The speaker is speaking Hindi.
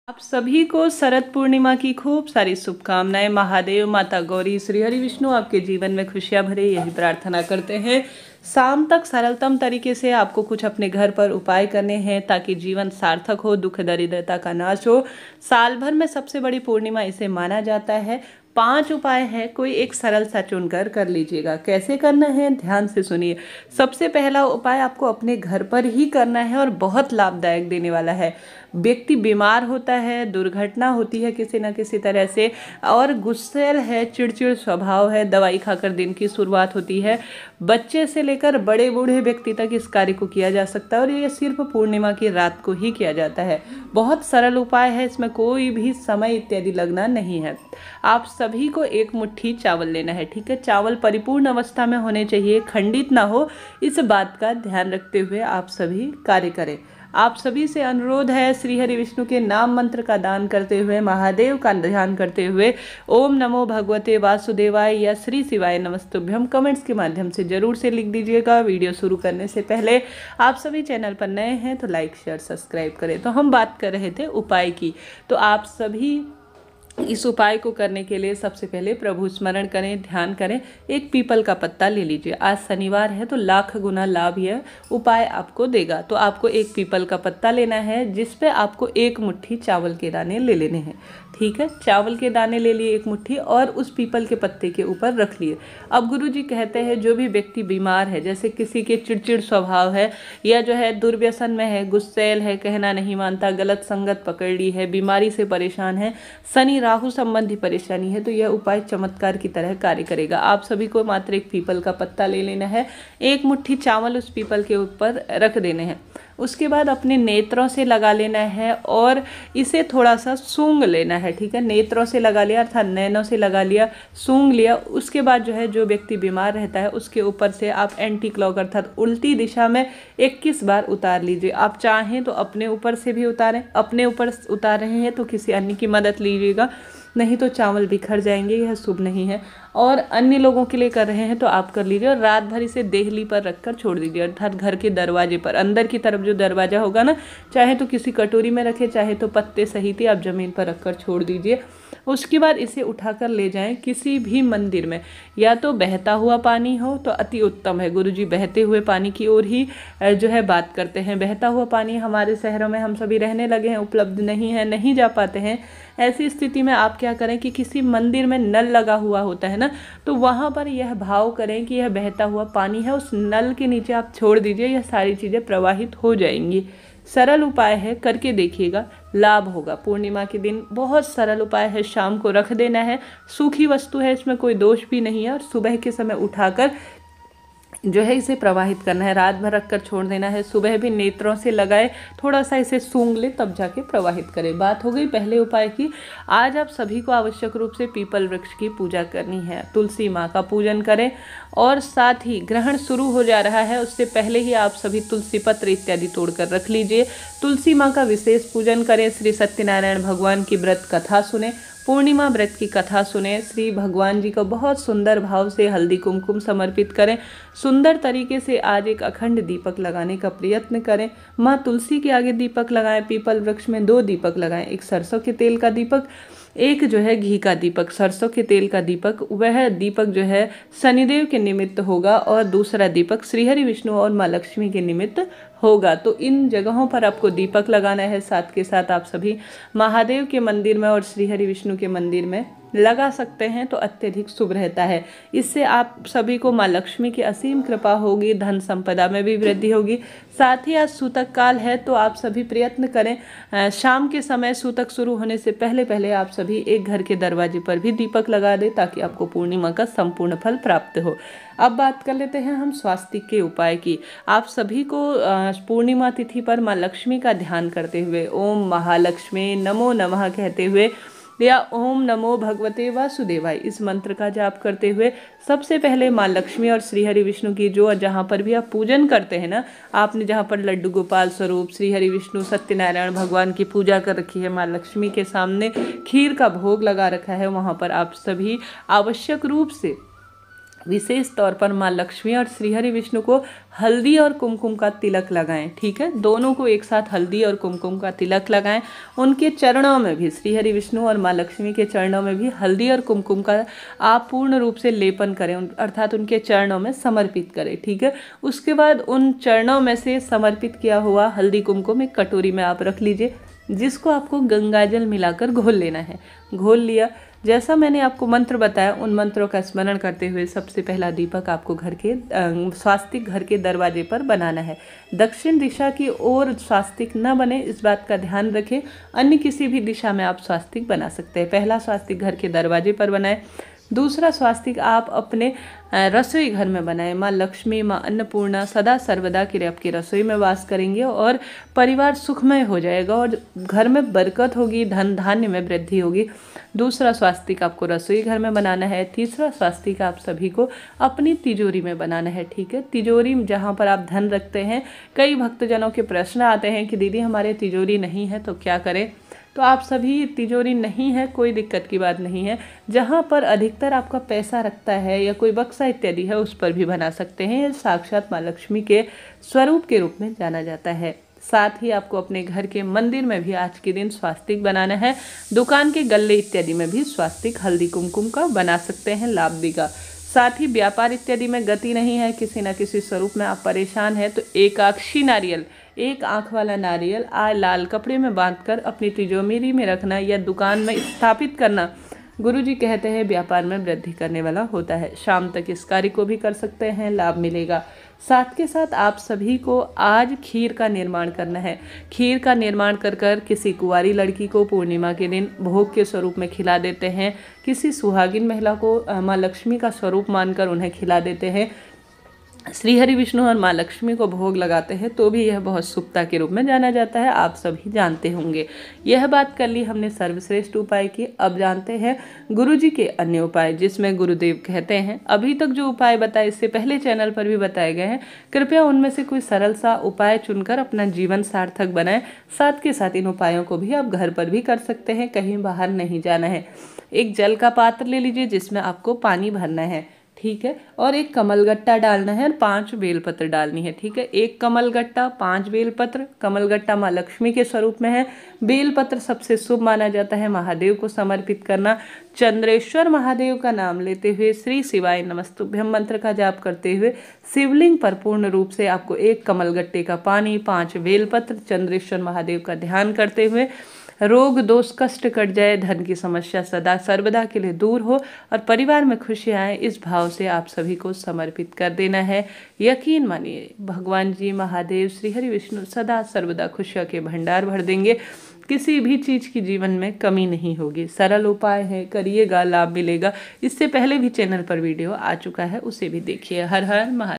आप सभी को शरद पूर्णिमा की खूब सारी शुभकामनाएं। महादेव, माता गौरी, श्री हरि विष्णु आपके जीवन में खुशियां भरे, यही प्रार्थना करते हैं। शाम तक सरलतम तरीके से आपको कुछ अपने घर पर उपाय करने हैं ताकि जीवन सार्थक हो, दुख दरिद्रता का नाश हो। साल भर में सबसे बड़ी पूर्णिमा इसे माना जाता है। 5 उपाय है, कोई एक सरल सा चुनकर कर लीजिएगा। कैसे करना है ध्यान से सुनिए। सबसे पहला उपाय आपको अपने घर पर ही करना है और बहुत लाभदायक देने वाला है। व्यक्ति बीमार होता है, दुर्घटना होती है किसी न किसी तरह से, और गुस्सैल है, चिड़चिड़ स्वभाव है, दवाई खाकर दिन की शुरुआत होती है। बच्चे से लेकर बड़े बूढ़े व्यक्ति तक इस कार्य को किया जा सकता है और ये सिर्फ पूर्णिमा की रात को ही किया जाता है। बहुत सरल उपाय है, इसमें कोई भी समय इत्यादि लगना नहीं है। आप सभी को एक मुट्ठी चावल लेना है, ठीक है। चावल परिपूर्ण अवस्था में होने चाहिए, खंडित ना हो, इस बात का ध्यान रखते हुए आप सभी कार्य करें। आप सभी से अनुरोध है, श्री हरि विष्णु के नाम मंत्र का दान करते हुए, महादेव का ध्यान करते हुए ओम नमो भगवते वासुदेवाय या श्री शिवाय नमस्तुभ्यम कमेंट्स के माध्यम से जरूर से लिख दीजिएगा। वीडियो शुरू करने से पहले आप सभी चैनल पर नए हैं तो लाइक शेयर सब्सक्राइब करें। तो हम बात कर रहे थे उपाय की, तो आप सभी इस उपाय को करने के लिए सबसे पहले प्रभु स्मरण करें, ध्यान करें। एक पीपल का पत्ता ले लीजिए। आज शनिवार है तो लाख गुना लाभ यह उपाय आपको देगा। तो आपको एक पीपल का पत्ता लेना है जिस पे आपको एक मुट्ठी चावल के दाने ले लेने हैं, ठीक है। चावल के दाने ले लिए एक मुट्ठी और उस पीपल के पत्ते के ऊपर रख लिए। अब गुरुजी कहते हैं जो भी व्यक्ति बीमार है, जैसे किसी के चिड़चिड़ स्वभाव है या जो है दुर्व्यसन में है, गुस्सैल है, कहना नहीं मानता, गलत संगत पकड़ ली है, बीमारी से परेशान है, शनि राहु संबंधी परेशानी है, तो यह उपाय चमत्कार की तरह कार्य करेगा। आप सभी को मात्र एक पीपल का पत्ता ले लेना है, एक मुट्ठी चावल उस पीपल के ऊपर रख देने हैं। उसके बाद अपने नेत्रों से लगा लेना है और इसे थोड़ा सा सूंघ लेना है, ठीक है। नेत्रों से लगा लिया अर्थात नैनों से लगा लिया, सूंघ लिया। उसके बाद जो है जो व्यक्ति बीमार रहता है उसके ऊपर से आप एंटी क्लॉक अर्थात उल्टी दिशा में 21 बार उतार लीजिए। आप चाहें तो अपने ऊपर से भी उतारें, अपने ऊपर उतार रहे हैं तो किसी अन्य की मदद लीजिएगा, नहीं तो चावल बिखर जाएंगे, यह शुभ नहीं है। और अन्य लोगों के लिए कर रहे हैं तो आप कर लीजिए और रात भर इसे देहली पर रखकर छोड़ दीजिए अर्थात घर के दरवाजे पर, अंदर की तरफ जो दरवाजा होगा ना, चाहे तो किसी कटोरी में रखें, चाहे तो पत्ते सहित ही आप जमीन पर रखकर छोड़ दीजिए। उसके बाद इसे उठाकर ले जाएं किसी भी मंदिर में, या तो बहता हुआ पानी हो तो अति उत्तम है। गुरुजी बहते हुए पानी की ओर ही जो है बात करते हैं। बहता हुआ पानी हमारे शहरों में हम सभी रहने लगे हैं, उपलब्ध नहीं है, नहीं जा पाते हैं। ऐसी स्थिति में आप क्या करें कि किसी मंदिर में नल लगा हुआ होता है ना, तो वहाँ पर यह भाव करें कि यह बहता हुआ पानी है, उस नल के नीचे आप छोड़ दीजिए, यह सारी चीज़ें प्रवाहित हो जाएंगी। सरल उपाय है, करके देखिएगा, लाभ होगा। पूर्णिमा के दिन बहुत सरल उपाय है, शाम को रख देना है, सूखी वस्तु है, इसमें कोई दोष भी नहीं है, और सुबह के समय उठाकर जो है इसे प्रवाहित करना है, रात भर रखकर छोड़ देना है। सुबह भी नेत्रों से लगाए, थोड़ा सा इसे सूंघ ले तब जाके प्रवाहित करें। बात हो गई पहले उपाय की। आज आप सभी को आवश्यक रूप से पीपल वृक्ष की पूजा करनी है, तुलसी माँ का पूजन करें, और साथ ही ग्रहण शुरू हो जा रहा है उससे पहले ही आप सभी तुलसी पत्र इत्यादि तोड़कर रख लीजिए। तुलसी माँ का विशेष पूजन करें, श्री सत्यनारायण भगवान की व्रत कथा सुने, पूर्णिमा व्रत की कथा सुने, श्री भगवान जी को बहुत सुंदर भाव से हल्दी कुमकुम समर्पित करें, सुंदर तरीके से आज एक अखंड दीपक लगाने का प्रयत्न करें। माँ तुलसी के आगे दीपक लगाएं, पीपल वृक्ष में 2 दीपक लगाएं, एक सरसों के तेल का दीपक, एक जो है घी का दीपक। सरसों के तेल का दीपक, वह दीपक जो है शनिदेव के निमित्त होगा और दूसरा दीपक श्रीहरि विष्णु और माँ लक्ष्मी के निमित्त होगा। तो इन जगहों पर आपको दीपक लगाना है। साथ के साथ आप सभी महादेव के मंदिर में और श्रीहरि विष्णु के मंदिर में लगा सकते हैं तो अत्यधिक शुभ रहता है। इससे आप सभी को माँ लक्ष्मी की असीम कृपा होगी, धन संपदा में भी वृद्धि होगी। साथ ही आज सूतक काल है तो आप सभी प्रयत्न करें, शाम के समय सूतक शुरू होने से पहले पहले आप सभी एक घर के दरवाजे पर भी दीपक लगा दें ताकि आपको पूर्णिमा का संपूर्ण फल प्राप्त हो। अब बात कर लेते हैं हम स्वास्तिक के उपाय की। आप सभी को पूर्णिमा तिथि पर माँ लक्ष्मी का ध्यान करते हुए ओम महालक्ष्मी नमो नमः कहते हुए या ओम नमो भगवते वासुदेवाय इस मंत्र का जाप करते हुए सबसे पहले माँ लक्ष्मी और श्री हरि विष्णु की जो जहाँ पर भी आप पूजन करते हैं ना, आपने जहाँ पर लड्डू गोपाल स्वरूप श्री हरि विष्णु सत्यनारायण भगवान की पूजा कर रखी है, माँ लक्ष्मी के सामने खीर का भोग लगा रखा है, वहाँ पर आप सभी आवश्यक रूप से विशेष तौर पर माँ लक्ष्मी और श्रीहरि विष्णु को हल्दी और कुमकुम का तिलक लगाएं। ठीक है, दोनों को एक साथ हल्दी और कुमकुम का तिलक लगाएं। उनके चरणों में भी, श्रीहरि विष्णु और माँ लक्ष्मी के चरणों में भी हल्दी और कुमकुम का आप पूर्ण रूप से लेपन करें, अर्थात उनके चरणों में समर्पित करें। ठीक है, उसके बाद उन चरणों में से समर्पित किया हुआ हल्दी कुमकुम एक कटोरी में आप रख लीजिए, जिसको आपको गंगाजल मिलाकर घोल लेना है। घोल लिया, जैसा मैंने आपको मंत्र बताया उन मंत्रों का स्मरण करते हुए सबसे पहला दीपक आपको घर के स्वास्तिक घर के दरवाजे पर बनाना है। दक्षिण दिशा की ओर स्वास्तिक न बने, इस बात का ध्यान रखें। अन्य किसी भी दिशा में आप स्वास्तिक बना सकते हैं। पहला स्वास्तिक घर के दरवाजे पर बनाएं। दूसरा स्वास्तिक आप अपने रसोई घर में बनाएं। माँ लक्ष्मी, माँ अन्नपूर्णा सदा सर्वदा के लिए आपकी रसोई में वास करेंगे और परिवार सुखमय हो जाएगा और घर में बरकत होगी, धन धान्य में वृद्धि होगी। दूसरा स्वास्तिक आपको रसोई घर में बनाना है। तीसरा स्वास्तिक आप सभी को अपनी तिजोरी में बनाना है। ठीक है, तिजोरी जहाँ पर आप धन रखते हैं। कई भक्तजनों के प्रश्न आते हैं कि दीदी हमारे तिजोरी नहीं है तो क्या करें। तो आप सभी तिजोरी नहीं है, कोई दिक्कत की बात नहीं है। जहाँ पर अधिकतर आपका पैसा रखता है या कोई बक्सा इत्यादि है उस पर भी बना सकते हैं। साक्षात माँ लक्ष्मी के स्वरूप के रूप में जाना जाता है। साथ ही आपको अपने घर के मंदिर में भी आज के दिन स्वास्तिक बनाना है। दुकान के गल्ले इत्यादि में भी स्वास्तिक हल्दी कुमकुम का बना सकते हैं, लाभ देगा। साथ ही व्यापार इत्यादि में गति नहीं है, किसी न किसी स्वरूप में आप परेशान हैं, तो एकाक्षी नारियल, एक आंख वाला नारियल लाल कपड़े में बांधकर अपनी तिजोरी में रखना या दुकान में स्थापित करना गुरुजी कहते हैं व्यापार में वृद्धि करने वाला होता है। शाम तक इस कार्य को भी कर सकते हैं, लाभ मिलेगा। साथ के साथ आप सभी को आज खीर का निर्माण करना है। खीर का निर्माण कर किसी कुंवारी लड़की को पूर्णिमा के दिन भोग के स्वरूप में खिला देते हैं। किसी सुहागिन महिला को माँ लक्ष्मी का स्वरूप मानकर उन्हें खिला देते हैं। श्रीहरि विष्णु और माँ लक्ष्मी को भोग लगाते हैं तो भी यह बहुत शुभता के रूप में जाना जाता है, आप सभी जानते होंगे। यह बात कर ली हमने सर्वश्रेष्ठ उपाय की। अब जानते हैं गुरुजी के अन्य उपाय, जिसमें गुरुदेव कहते हैं अभी तक जो उपाय बताए इससे पहले चैनल पर भी बताए गए हैं, कृपया उनमें से कोई सरल सा उपाय चुनकर अपना जीवन सार्थक बनाएं। साथ के साथ इन उपायों को भी आप घर पर भी कर सकते हैं, कहीं बाहर नहीं जाना है। एक जल का पात्र ले लीजिए जिसमें आपको पानी भरना है। ठीक है, और एक कमलगट्टा डालना है और 5 बेलपत्र डालनी है। ठीक है, एक कमलगट्टा 5 बेलपत्र। कमलगट्टा माँ लक्ष्मी के स्वरूप में है। बेलपत्र सबसे शुभ माना जाता है महादेव को समर्पित करना। चंद्रेश्वर महादेव का नाम लेते हुए श्री शिवाय नमस्तुभ्यम मंत्र का जाप करते हुए शिवलिंग पर पूर्ण रूप से आपको एक कमलगट्टे का पानी, 5 बेलपत्र, चंद्रेश्वर महादेव का ध्यान करते हुए रोग दोष कष्ट कट जाए, धन की समस्या सदा सर्वदा के लिए दूर हो और परिवार में खुशियाँ आए, इस भाव से आप सभी को समर्पित कर देना है। यकीन मानिए भगवान जी महादेव श्रीहरि विष्णु सदा सर्वदा खुशियों के भंडार भर देंगे। किसी भी चीज़ की जीवन में कमी नहीं होगी। सरल उपाय है, करिएगा, लाभ मिलेगा। इससे पहले भी चैनल पर वीडियो आ चुका है, उसे भी देखिए। हर हर महादेव।